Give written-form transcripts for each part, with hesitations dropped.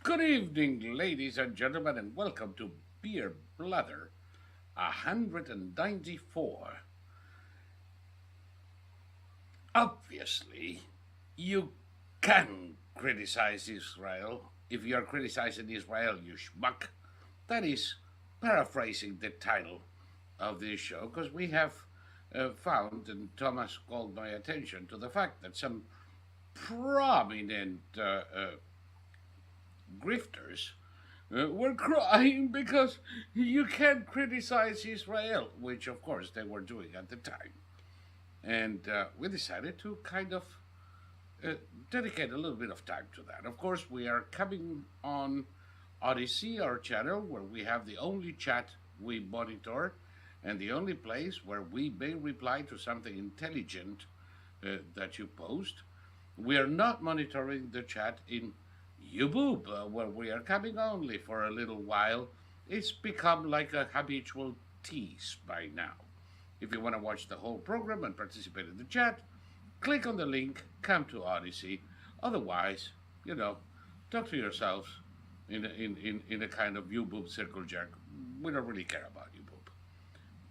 Good evening, ladies and gentlemen, and welcome to Beer Blather 194. Obviously, you can criticize Israel. If you're criticizing Israel, you schmuck. That is paraphrasing the title of this show, because we have found, and Thomas called my attention to the fact that some prominent grifters were crying because you can't criticize Israel, which of course they were doing at the time. And we decided to kind of uh, dedicate a little bit of time to that. Of course, we are coming on Odyssey, our channel, where we have the only chat we monitor and the only place where we may reply to something intelligent that you post. We are not monitoring the chat in YouTube, where we are coming only for a little while. It's become like a habitual tease by now. If you want to watch the whole program and participate in the chat, click on the link, come to Odyssey. Otherwise, talk to yourselves in a kind of YouTube circle jerk. We don't really care about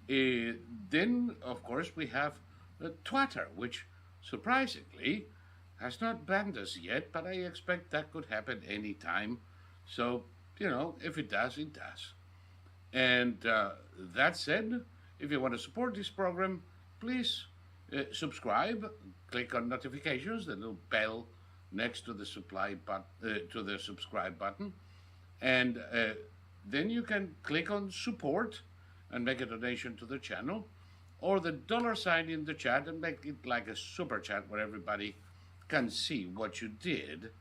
YouTube. Then, of course, we have Twitter, which surprisingly has not banned us yet, but I expect that could happen anytime. So, if it does, it does. And that said, if you want to support this program, please subscribe, click on notifications, the little bell next to the to the subscribe button, and then you can click on support and make a donation to the channel, or the $sign in the chat and make it like a super chat where everybody can see what you did,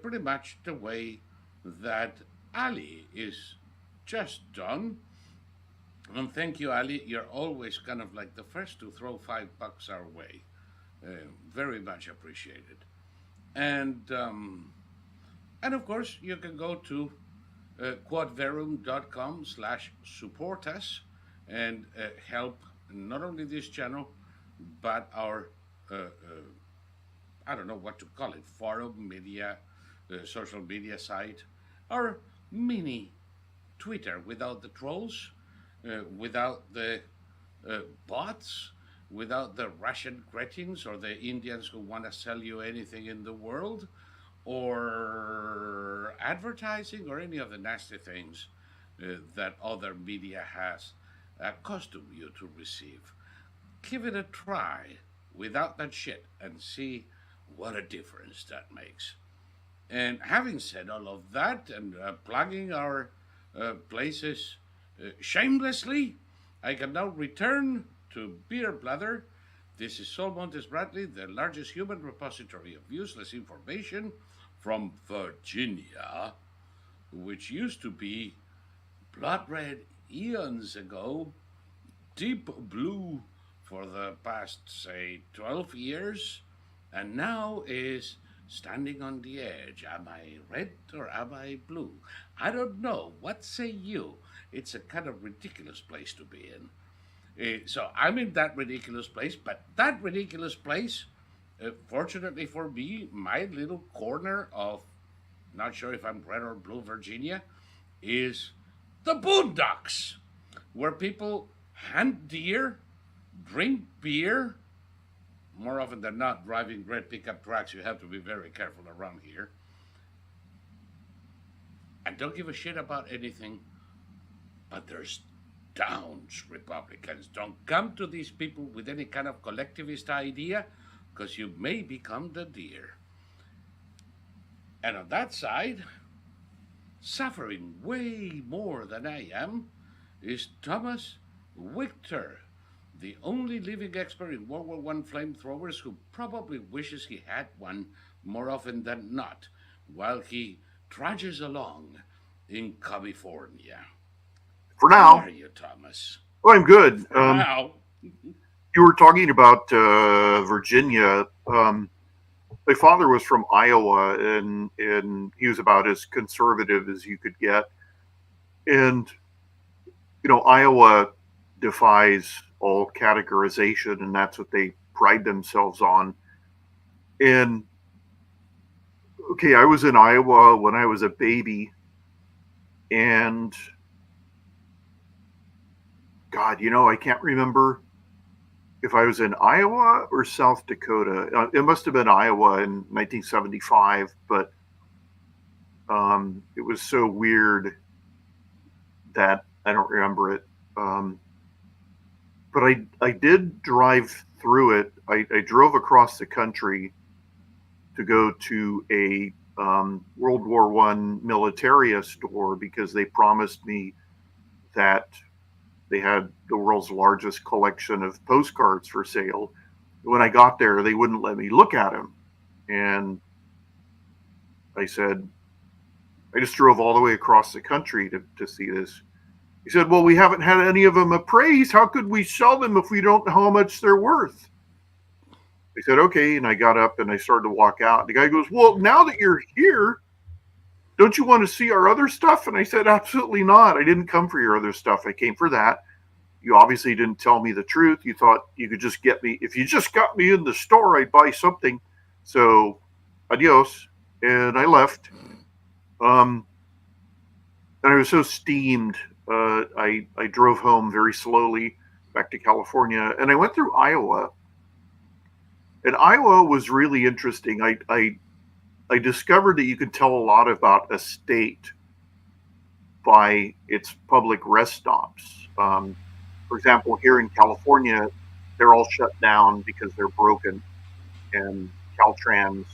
pretty much the way that Ali is just done. And thank you, Ali. You're always kind of like the first to throw $5 our way. Very much appreciated. And of course, you can go to quadverum.com/support us and help not only this channel, but our, I don't know what to call it, forum media, social media site, our mini Twitter without the trolls, without the bots, without the Russian cretins or the Indians who want to sell you anything in the world, or advertising, or any of the nasty things that other media has accustomed you to receive. Give it a try without that shit and see what a difference that makes. And having said all of that and plugging our places shamelessly, I can now return to Beer Blather. This is Saul Montes-Bradley, the largest human repository of useless information from Virginia, which used to be blood red eons ago, deep blue for the past, say, 12 years, and now is standing on the edge. Am I red or am I blue? I don't know. What say you? It's a kind of ridiculous place to be in. So I'm in that ridiculous place, but that ridiculous place, fortunately for me, my little corner of, not sure if I'm red or blue, Virginia, is the boondocks, where people hunt deer, drink beer, more often than not driving red pickup trucks. You have to be very careful around here, and don't give a shit about anything. But there's downs, Republicans. Don't come to these people with any kind of collectivist idea, because you may become the deer. And on that side, suffering way more than I am, is Thomas Wictor, the only living expert in World War I flamethrowers who probably wishes he had one more often than not, while he trudges along in California. For How now. are you, Thomas? Oh, I'm good. For now. You were talking about Virginia. My father was from Iowa, and he was about as conservative as you could get. And Iowa defies all categorization, and that's what they pride themselves on. And Okay, I was in Iowa when I was a baby, and God, I can't remember if I was in Iowa or South Dakota. It must have been Iowa in 1975, but it was so weird that I don't remember it. But I did drive through it. I drove across the country to go to a World War One militaria store because they promised me that they had the world's largest collection of postcards for sale. When I got there, they wouldn't let me look at them. And I said, I just drove all the way across the country to see this. He said, well, we haven't had any of them appraised. How could we sell them if we don't know how much they're worth? I said, okay. And I got up and I started to walk out. The guy goes, well, now that you're here, don't you want to see our other stuff? And I said, absolutely not. I didn't come for your other stuff. I came for that. You obviously didn't tell me the truth. You thought you could just get me. If you just got me in the store, I'd buy something. So, adios. And I left. And I was so steamed. I drove home very slowly back to California. And I went through Iowa. And Iowa was really interesting. I discovered that you could tell a lot about a state by its public rest stops. For example, here in California, they're all shut down because they're broken. And Caltrans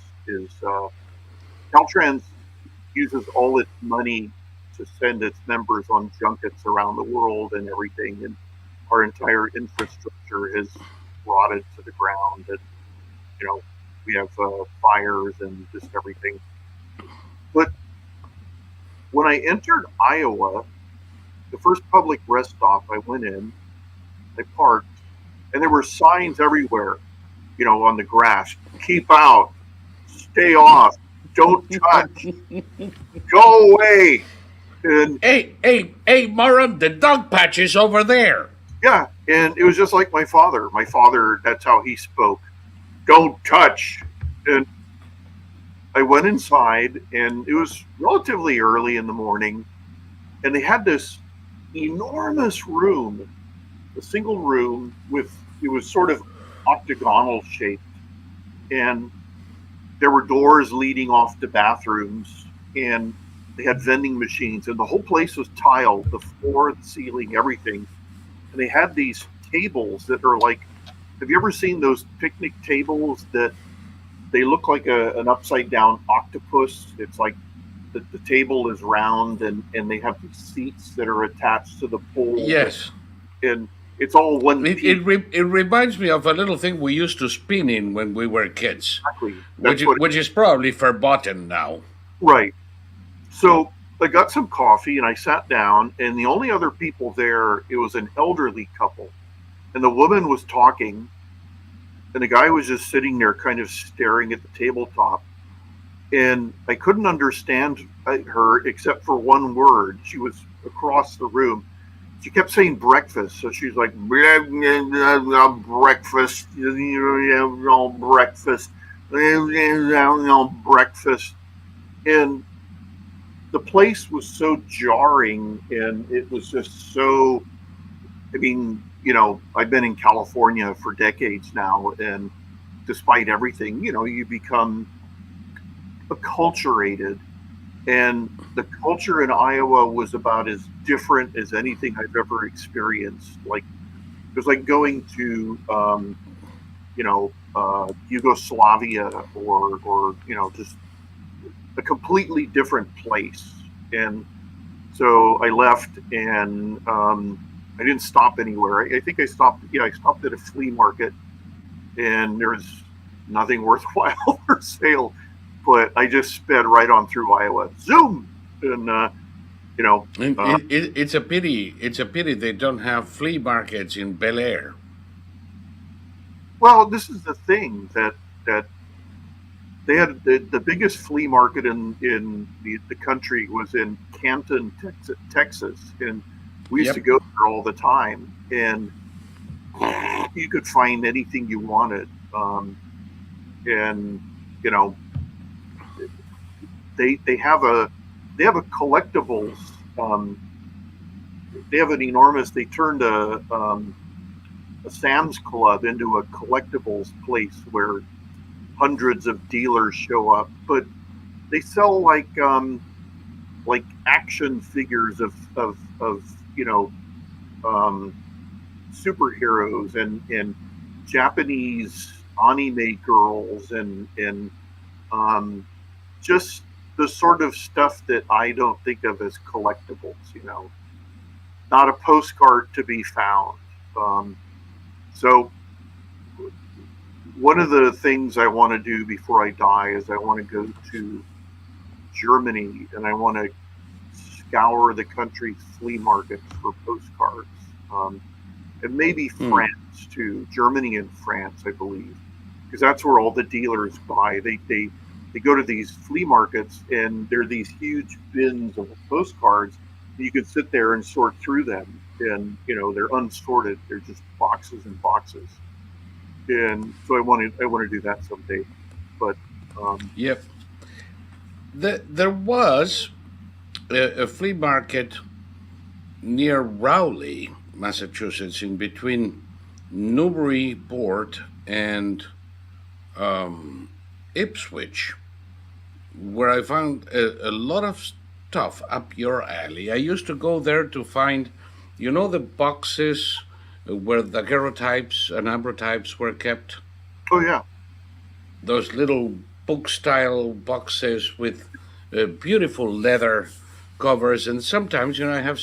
uses all its money to send its members on junkets around the world and everything. And our entire infrastructure has rotted to the ground. And, we have fires and just everything. But when I entered Iowa, the first public rest stop I went in, I parked, and there were signs everywhere, on the grass. Keep out, stay off, don't touch, go away. And hey, moron, the dog patch is over there. Yeah, and it was just like my father. My father, that's how he spoke. Don't touch. And I went inside, and it was relatively early in the morning, and they had this enormous room, a single room it was sort of octagonal shaped, and there were doors leading off to bathrooms, and they had vending machines, and the whole place was tiled, the floor, the ceiling, everything. And they had these tables that are like, have you ever seen those picnic tables that they look like an upside down octopus? It's like the table is round, and they have these seats that are attached to the pole. Yes. And it's all one piece. It reminds me of a little thing we used to spin in when we were kids. Exactly. Which is probably forgotten now. Right. So I got some coffee and I sat down, and the only other people there, it was an elderly couple. And the woman was talking, and the guy was just sitting there kind of staring at the tabletop. And I couldn't understand her except for one word. She was across the room. She kept saying breakfast. So she's like, breakfast, breakfast, breakfast. And the place was so jarring, and it was just so, I've been in California for decades now, and despite everything, you become acculturated. And the culture in Iowa was about as different as anything I've ever experienced. Like, it was like going to, Yugoslavia or just a completely different place. And so I left, and I didn't stop anywhere. I think I stopped at a flea market, and there was nothing worthwhile for sale. But I just sped right on through Iowa. Zoom! And, it's a pity. It's a pity they don't have flea markets in Bel Air. Well, this is the thing that they had the biggest flea market in the country was in Canton, Texas, and we used to go there all the time, and you could find anything you wanted, and they have a collectibles. Um, they have an enormous. They turned a Sam's Club into a collectibles place where hundreds of dealers show up, but they sell like action figures of um, superheroes and Japanese anime girls and um, just the sort of stuff that I don't think of as collectibles. Not a postcard to be found. Um, so one of the things I want to do before I die is I want to go to Germany and I want to scour the country's flea markets for postcards. And maybe France too, Germany and France, I believe, because that's where all the dealers buy. They go to these flea markets and there are these huge bins of postcards. You can sit there and sort through them, and they're unsorted. They're just boxes and boxes. And so I want to do that someday. But Yep. There was a flea market near Rowley, Massachusetts, in between Newburyport and Ipswich, where I found a lot of stuff up your alley. I used to go there to find, the boxes where the daguerreotypes and ambrotypes were kept. oh yeah, Those little book style boxes with beautiful leather covers, and sometimes, I have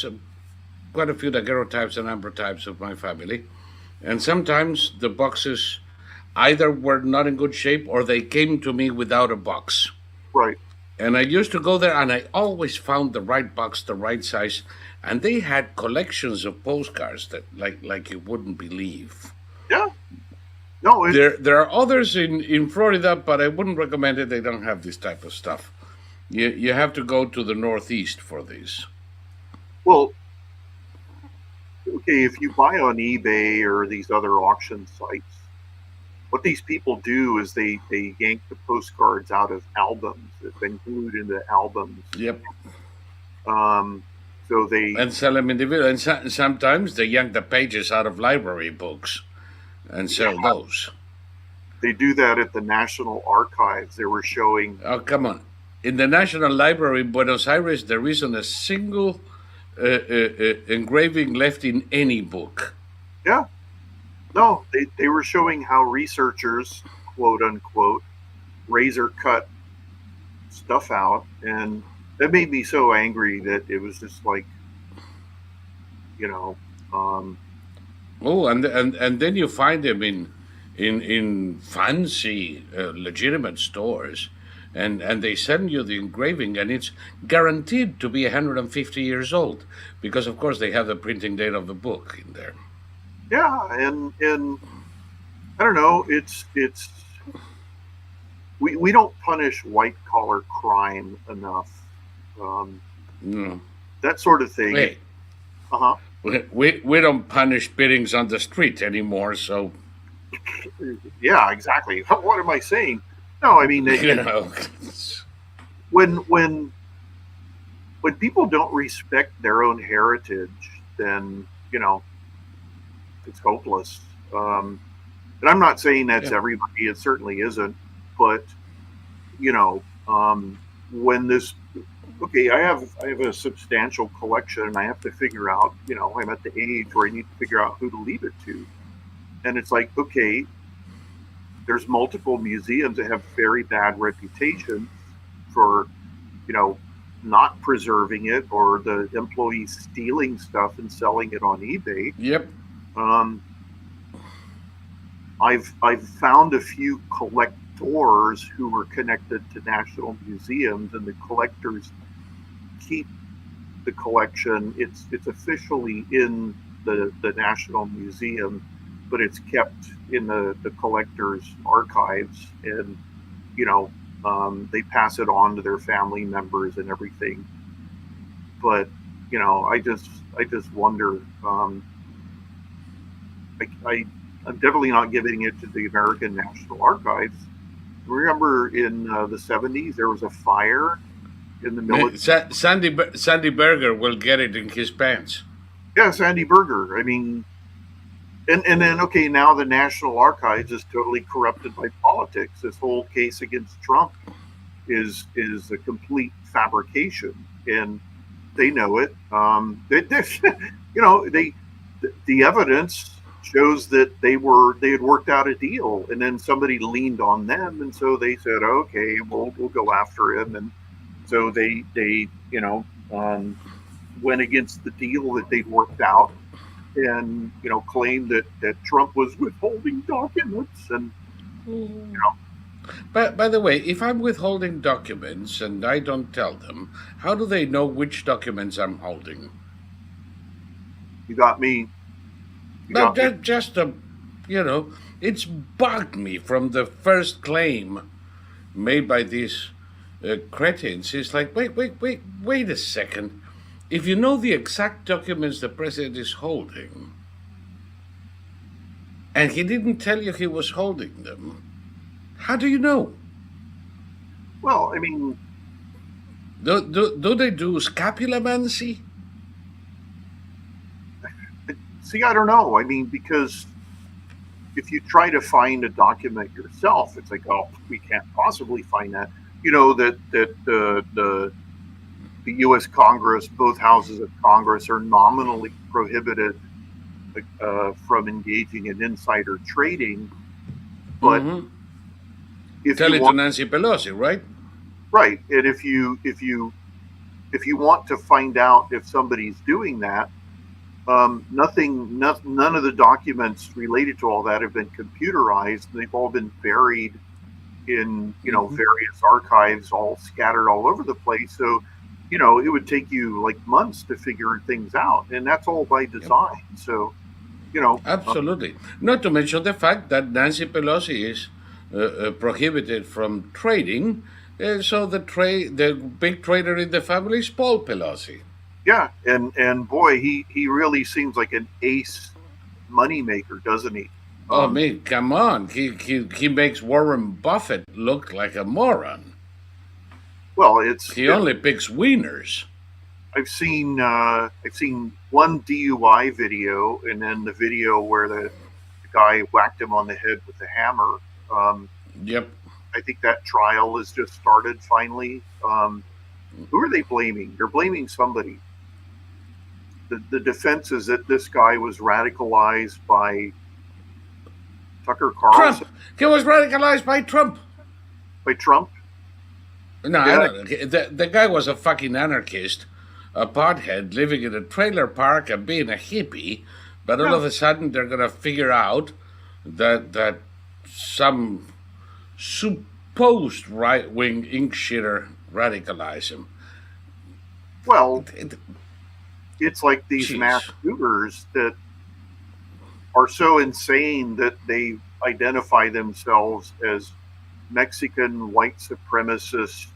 quite a few daguerreotypes and ambrotypes of my family, and sometimes the boxes either were not in good shape or they came to me without a box. right, And I used to go there, and I always found the right box, the right size, and they had collections of postcards that, like you wouldn't believe. yeah. No, There are others in Florida, but I wouldn't recommend it. They don't have this type of stuff. You have to go to the Northeast for these. well, okay. If you buy on eBay or these other auction sites, what these people do is they yank the postcards out of albums. They've been glued into albums. Yep. Um, so they And sell them individually. And sometimes they yank the pages out of library books and sell those. do that at the National Archives. They were showing. Oh, come on. In the National Library in Buenos Aires, there isn't a single engraving left in any book. Yeah, no, they were showing how researchers, quote unquote, razor cut stuff out, and that made me so angry that it was just like, you know, um, Oh, and then you find them in fancy legitimate stores, and they send you the engraving, and it's guaranteed to be 150 years old because, of course, they have the printing date of the book in there. yeah, and I don't know, it's we don't punish white collar crime enough, um, No. that sort of thing. Hey, Uh huh. we don't punish biddings on the street anymore, so Yeah, exactly. What am I saying? No, I mean, you know. when when when people don't respect their own heritage, then it's hopeless. And I'm not saying that's Yeah. everybody; it certainly isn't. But you know, when this, okay, I have a substantial collection, and I have to figure out, I'm at the age where I need to figure out who to leave it to, and it's like, okay, there's multiple museums that have very bad reputations for, you know, not preserving it or the employees stealing stuff and selling it on eBay. Yep. Um, I've found a few collectors who were connected to national museums, and the collectors keep the collection. It's officially in the National Museum, but it's kept in the collectors' archives, and they pass it on to their family members and everything. But I just wonder. I'm definitely not giving it to the American National Archives. Remember in the 70s there was a fire in the military. Sandy Berger will get it in his pants. Yeah, Sandy Berger. I mean, and then okay, now the National Archives is totally corrupted by politics. This whole case against Trump is a complete fabrication, and they know it. The evidence shows that they had worked out a deal, and then somebody leaned on them, and so they said, okay, we'll go after him, and so they went against the deal that they'd worked out, and claimed that Trump was withholding documents, and But by the way, if I'm withholding documents and I don't tell them, how do they know which documents I'm holding? You got me. It's bugged me from the first claim made by these cretins. It's like, wait a second. If you know the exact documents the president is holding, and he didn't tell you he was holding them, how do you know? Well, I mean, do they do scapulomancy? See, I don't know. I mean, because if you try to find a document yourself, it's like, oh, we can't possibly find that. That the U.S. Congress, both houses of Congress, are nominally prohibited from engaging in insider trading, but if tell you it want, to Nancy Pelosi, right? Right, and if you want to find out if somebody's doing that, none of the documents related to all that have been computerized. They've all been buried in various archives, all scattered all over the place. So it would take you like months to figure things out, and that's all by design. Yep. So absolutely. Not to mention the fact that Nancy Pelosi is prohibited from trading. So the big trader in the family is Paul Pelosi. Yeah, and boy, he really seems like an ace moneymaker, doesn't he? I mean, come on, he makes Warren Buffett look like a moron. Well, he only picks wieners. I've seen one DUI video, and then the video where the guy whacked him on the head with a hammer. Yep. I think that trial has just started finally. Who are they blaming? They're blaming somebody. The defense is that this guy was radicalized by Tucker Carlson. Trump. He was radicalized by Trump. By Trump? No, yeah. I don't know. The guy was a fucking anarchist, a pothead living in a trailer park and being a hippie. But all of a sudden, they're going to figure out that some supposed right-wing ink shitter radicalize him. Well, it's like these mass shooters that are so insane that they identify themselves as Mexican white supremacist,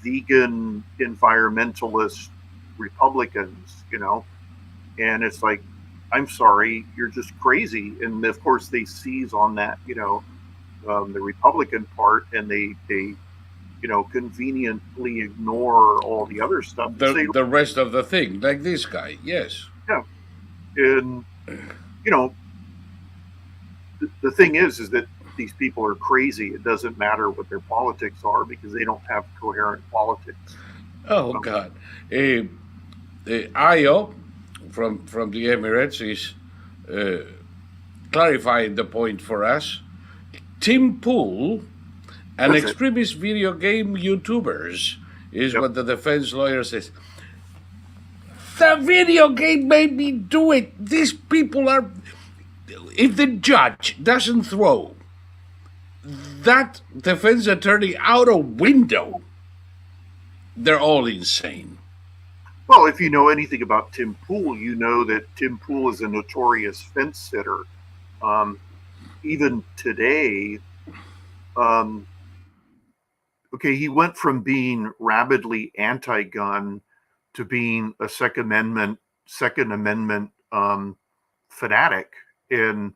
vegan environmentalist Republicans, and it's like, I'm sorry, you're just crazy. And of course they seize on that, the Republican part, and they conveniently ignore all the other stuff. The rest of the thing, like this guy, yes. Yeah. And, the thing is that these people are crazy. It doesn't matter what their politics are because they don't have coherent politics. Oh, God. Ayo from the Emirates is clarifying the point for us. Tim Pool and extremist video game YouTubers is what the defense lawyer says. The video game made me do it. These people are... If the judge doesn't throw that defense attorney out a window, they're all insane. Well, if you know anything about Tim Pool, you know that Tim Pool is a notorious fence sitter. Even today, he went from being rabidly anti-gun to being a Second Amendment fanatic. And,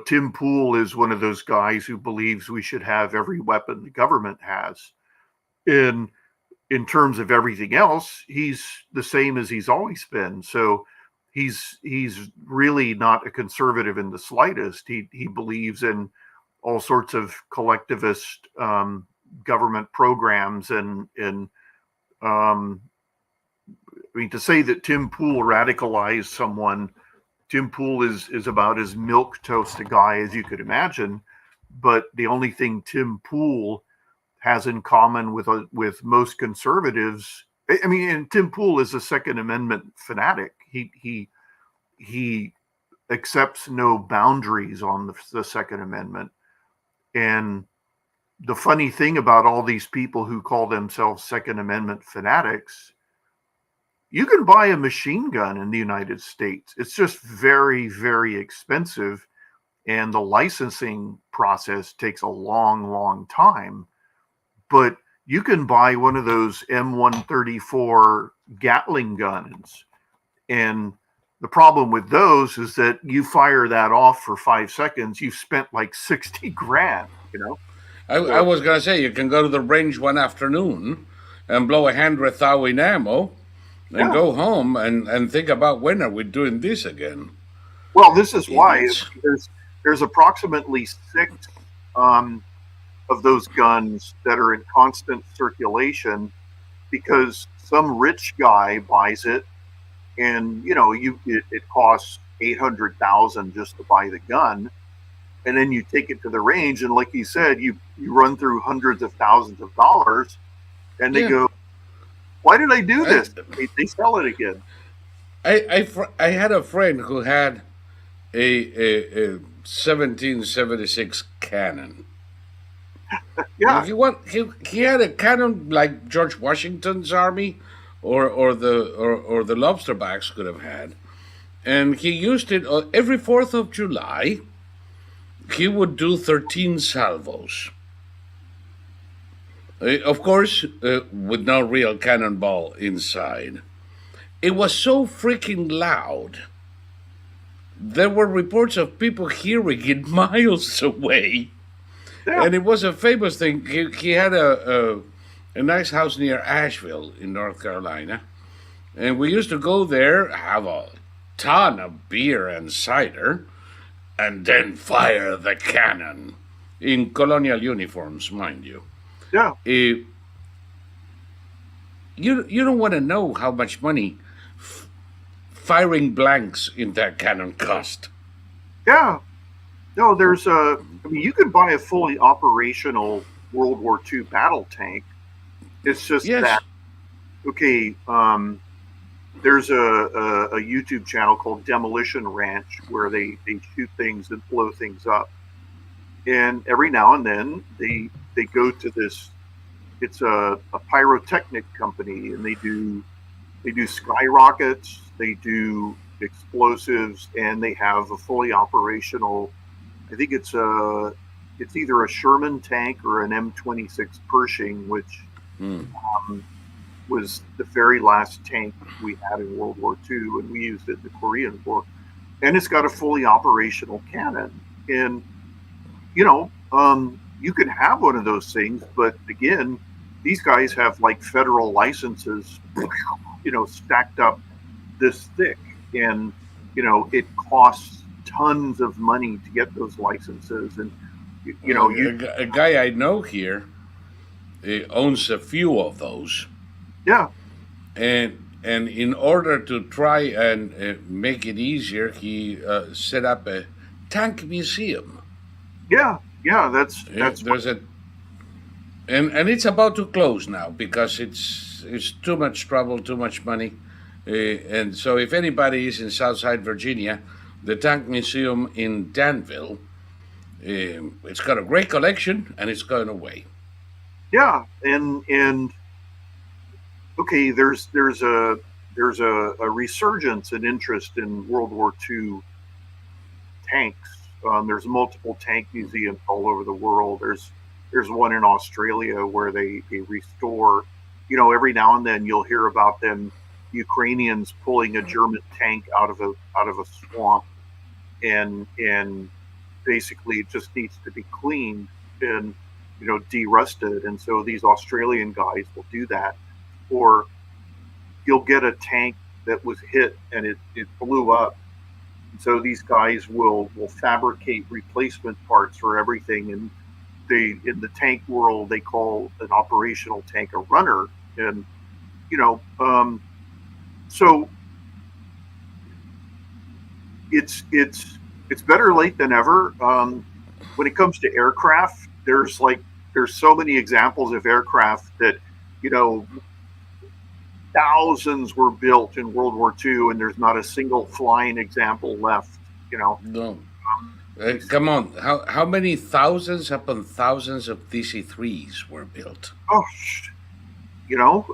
Tim Pool is one of those guys who believes we should have every weapon the government has. In terms of everything else, he's the same as he's always been. So he's really not a conservative in the slightest. He believes in all sorts of collectivist government programs and um, I mean, to say that Tim Pool radicalized someone, Tim Pool is about as milk toast a guy as you could imagine. But the only thing Tim Pool has in common with most conservatives, I mean, and Tim Pool is a Second Amendment fanatic. He accepts no boundaries on the Second Amendment. And the funny thing about all these people who call themselves Second Amendment fanatics, you can buy a machine gun in the United States. It's just very, very expensive. And the licensing process takes a long, long time. But you can buy one of those M134 Gatling guns. And the problem with those is that you fire that off for 5 seconds, you've spent like 60 grand, you know? I was going to say, you can go to the range one afternoon and blow 100 thou in ammo and Yeah. go home and think about when are we doing this again. Well, this is why Idiots. there's approximately six of those guns that are in constant circulation because some rich guy buys it, and it costs 800,000 just to buy the gun, and then you take it to the range, and like you said, you run through hundreds of thousands of dollars, and they Yeah. go, "Why did I do I, this?" They sell it again. I had a friend who had a 1776 cannon. Yeah, He had a cannon like George Washington's army or the lobsterbacks could have had. And he used it every 4th of July. He would do 13 salvos. Of course, with no real cannonball inside. It was so freaking loud. There were reports of people hearing it miles away. yeah, And it was a famous thing. He had a nice house near Asheville in North Carolina. And we used to go there, have a ton of beer and cider, and then fire the cannon in colonial uniforms, mind you. yeah, Eh, you don't want to know how much money firing blanks in that cannon cost. yeah. No, I mean, you can buy a fully operational World War II battle tank. It's just Yes. that, okay, there's a YouTube channel called Demolition Ranch where they shoot things and blow things up. And every now and then they go to this, it's a pyrotechnic company, and they do skyrockets, they do explosives, and they have a fully operational, I think it's either a Sherman tank or an M26 Pershing, which Hmm. um, was the very last tank we had in World War II, and we used it in the Korean War. And it's got a fully operational cannon. And you can have one of those things, but again, these guys have like federal licenses, stacked up this thick, and it costs tons of money to get those licenses, and you A guy I know here owns a few of those, yeah, and in order to try and make it easier, he set up a tank museum. yeah, yeah. That's There's a and it's about to close now because it's too much trouble, too much money, and so if anybody is in Southside Virginia, the Tank Museum in Danville, it's got a great collection and it's going away. yeah, and okay, there's a resurgence in interest in World War II tanks. There's multiple tank museums all over the world. There's one in Australia where they restore. Every now and then you'll hear about them Ukrainians pulling a German tank out of a swamp, and basically it just needs to be cleaned. And derusted. And so these Australian guys will do that. Or you'll get a tank that was hit and it blew up. And so these guys will fabricate replacement parts for everything. And they, in the tank world, they call an operational tank a runner. And, you know, so it's better late than ever. When it comes to aircraft, there's so many examples of aircraft that, you know, thousands were built in World War II, and there's not a single flying example left. You know, No. Come on. How many thousands upon thousands of DC-3s were built? oh, you know,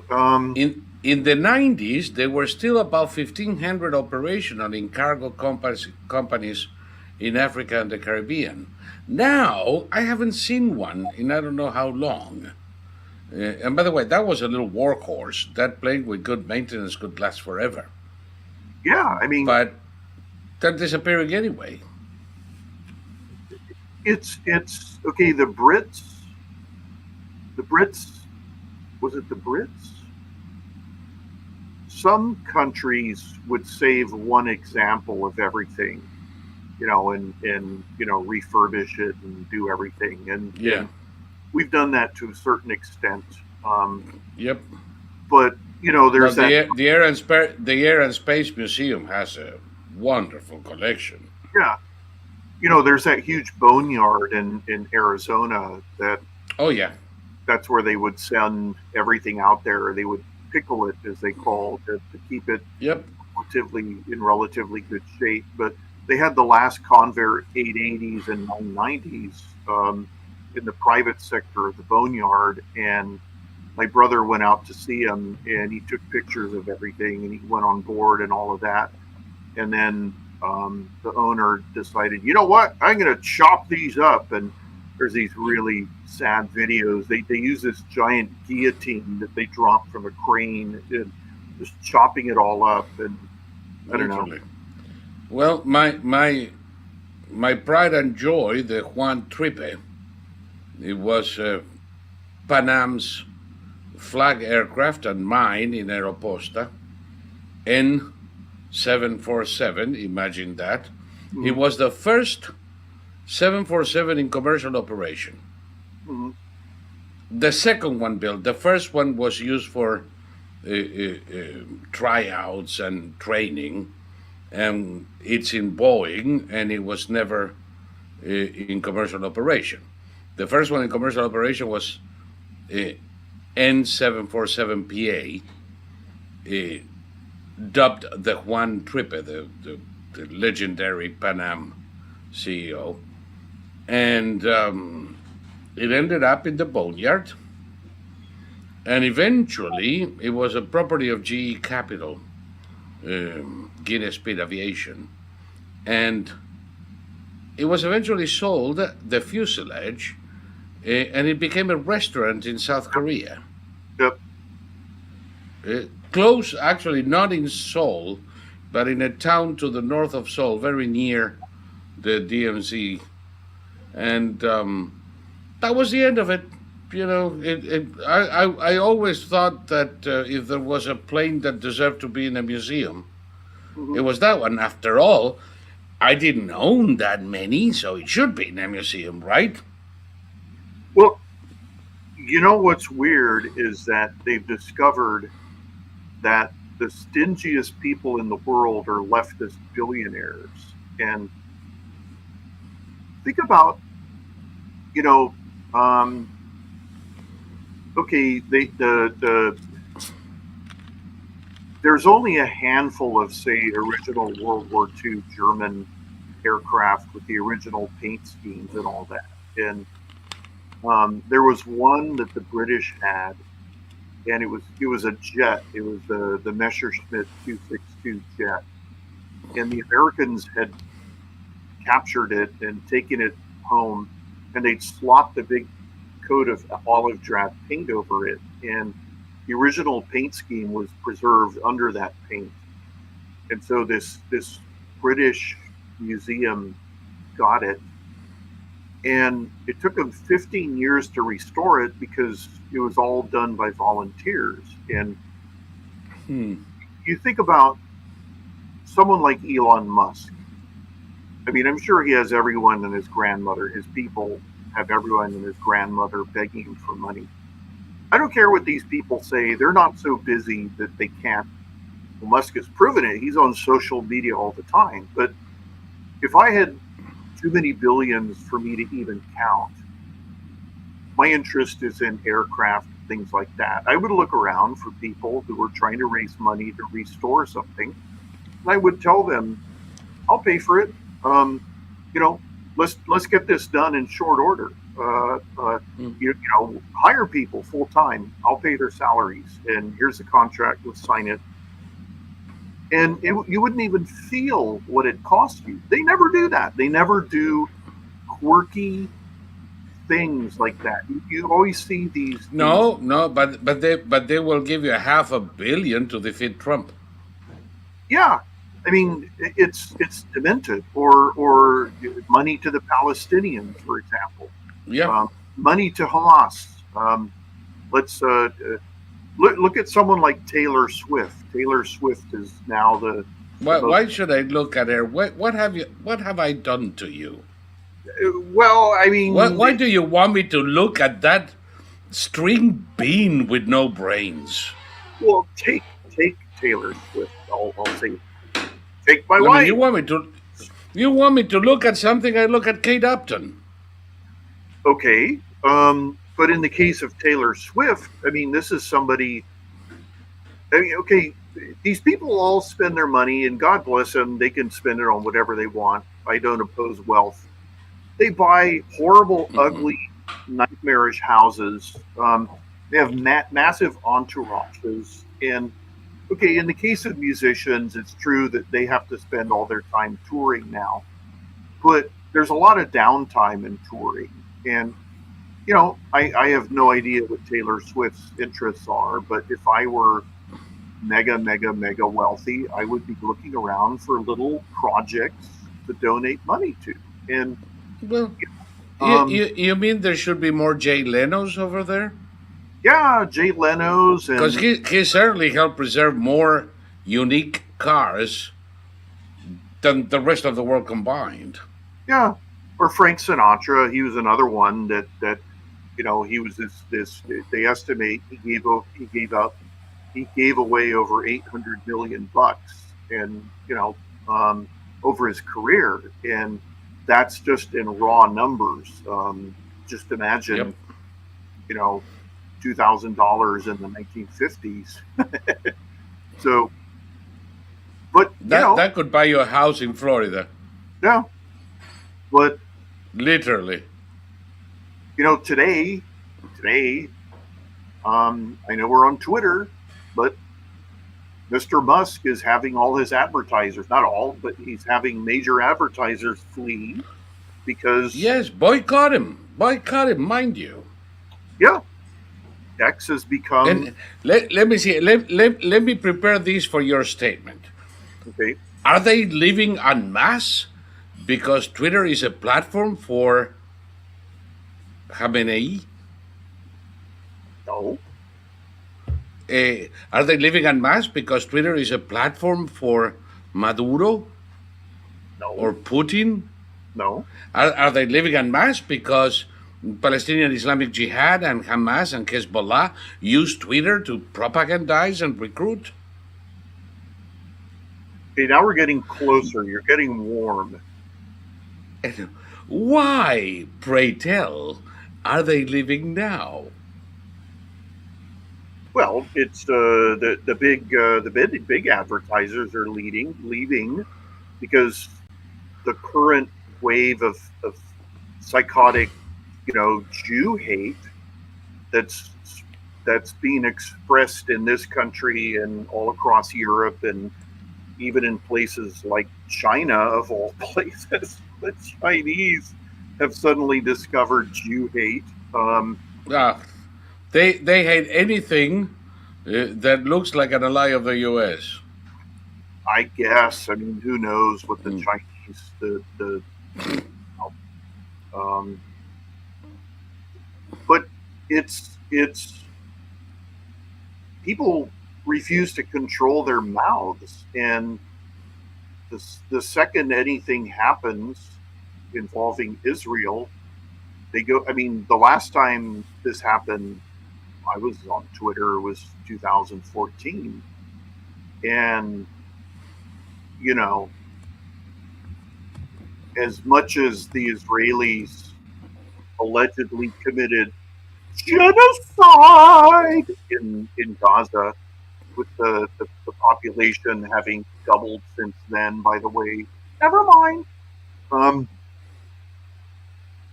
In the 90s, there were still about 1,500 operational in cargo companies in Africa and the Caribbean. Now, I haven't seen one in I don't know how long. And by the way, that was a little workhorse. That plane with good maintenance could last forever. yeah. I mean, But they're disappearing anyway. it's okay. The Brits, was it the Brits? Some countries would save one example of everything, and refurbish it and do everything, and Yeah. we've done that to a certain extent. Um, Yep. but Well, there's that. The Air and Space Museum has a wonderful collection. Yeah, there's that huge boneyard in Arizona Oh yeah. that's where they would send everything out there. They would pickle it, as they call it, to keep it Yep. relatively good shape. But they had the last Convair 880s and 990s in the private sector of the boneyard, and my brother went out to see them, and he took pictures of everything, and he went on board and all of that. And then the owner decided, you know what, I'm going to chop these up. And there's these really sad videos. They use this giant guillotine that they drop from a crane, and just chopping it all up. And I don't know. Literally. Well, my pride and joy, the Juan Tripe, it was Pan Am's flag aircraft and mine in Aeroposta, N747. Imagine that. It was the first 747 in commercial operation. Mhm. The second one built. The first one was used for tryouts and training, and it's in Boeing, and it was never in commercial operation. The first one in commercial operation was N747PA, dubbed the Juan Tripe, the legendary Pan Am CEO. And it ended up in the boneyard. And eventually, it was a property of GE Capital, Guinness Speed Aviation. And it was eventually sold, the fuselage, and it became a restaurant in South Korea. Yep. Close, actually, not in Seoul, but in a town to the north of Seoul, very near the DMZ. And that was the end of it. I always thought that if there was a plane that deserved to be in a museum, it was that one. After all, I didn't own that many, so it should be in a museum, right? Well, what's weird is that they've discovered that the stingiest people in the world are leftist billionaires. And think about, okay, there's only a handful of, say, original World War II German aircraft with the original paint schemes and all that. And there was one that the British had, and it was a jet. It was the Messerschmitt 262 jet, and the Americans had captured it and taken it home, and they'd slopped a big coat of olive drab paint over it, and the original paint scheme was preserved under that paint. And so this British museum got it, And it took them 15 years to restore it because it was all done by volunteers. And you think about someone like Elon Musk. I mean, I'm sure he has everyone and his grandmother, his people have everyone and his grandmother begging him for money. I don't care what these people say. They're not so busy that they can't. Well, Musk has proven it. He's on social media all the time. But if I had too many billions for me to even count, my interest is in aircraft, things like that. I would look around for people who were trying to raise money to restore something. And I would tell them, I'll pay for it. Let's get this done in short order. Hire people full time. I'll pay their salaries, and here's the contract. Let's sign it. And you wouldn't even feel what it cost you. They never do that. They never do quirky things like that. You always see these. No, but they will give you $500 million to defeat Trump. Yeah, I mean it's demented. Or money to the Palestinians, for example. Yeah. Money to Hamas. Let's look at someone like Taylor Swift. Taylor Swift is now the. Why should I look at her? What have I done to you? Well, I mean, why do you want me to look at that string bean with no brains? Well, take Taylor Swift. I'll say, take my wife. You want me to look at something? I look at Kate Upton. Okay, but in the case of Taylor Swift, I mean, this is somebody. I mean, okay, these people all spend their money, and God bless them, they can spend it on whatever they want. I don't oppose wealth. They buy horrible, ugly, nightmarish houses. They have massive entourages. And, okay, in the case of musicians, it's true that they have to spend all their time touring now. But there's a lot of downtime in touring. And, I have no idea what Taylor Swift's interests are, but if I were mega wealthy, I would be looking around for little projects to donate money to. And well, you mean there should be more Jay Leno's over there? Yeah, Jay Leno's, because he certainly helped preserve more unique cars than the rest of the world combined. Yeah, or Frank Sinatra. He was another one that he was this. They estimate he gave away over $800 million, and over his career, and that's just in raw numbers. Just imagine, $2,000 in the 1950s. So, but that could buy you a house in Florida. Yeah, but literally, today, I know we're on Twitter, but Mr. Musk is having all his advertisers, not all, but he's having major advertisers flee because... Yes, boycott him, mind you. Yeah. X has become... And let me see, let me prepare these for your statement. Okay. Are they living en masse because Twitter is a platform for Khamenei? No. Are they living en masse because Twitter is a platform for Maduro? No. Or Putin? No. Are they living en masse because Palestinian Islamic Jihad and Hamas and Hezbollah use Twitter to propagandize and recruit? Okay, now we're getting closer. You're getting warm. And why, pray tell, are they living now? Well, it's the big advertisers are leaving because the current wave of psychotic, Jew hate that's being expressed in this country and all across Europe and even in places like China, of all places. The Chinese have suddenly discovered Jew hate. They hate anything that looks like an ally of the U.S. I guess. I mean, who knows what the Chinese, it's people refuse to control their mouths, and the second anything happens involving Israel, they go. I mean, the last time this happened, I was on Twitter. It was 2014, and you know, as much as the Israelis allegedly committed genocide in Gaza, with the population having doubled since then, by the way, never mind.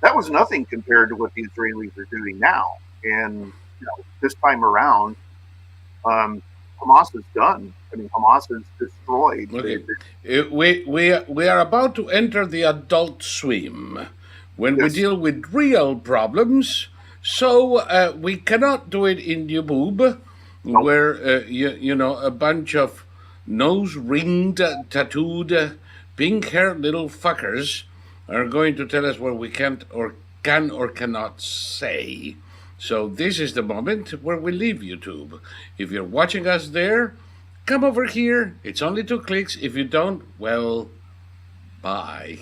That was nothing compared to what the Israelis are doing now. And this time around, Hamas is done. I mean, Hamas is destroyed. Okay. We are about to enter the adult swim when we Yes. deal with real problems. So we cannot do it in YouTube, where a bunch of nose ringed, tattooed, pink haired little fuckers are going to tell us what we can't or can or cannot say. So this is the moment where we leave YouTube. If you're watching us there, come over here. It's only 2 clicks. If you don't, well, bye.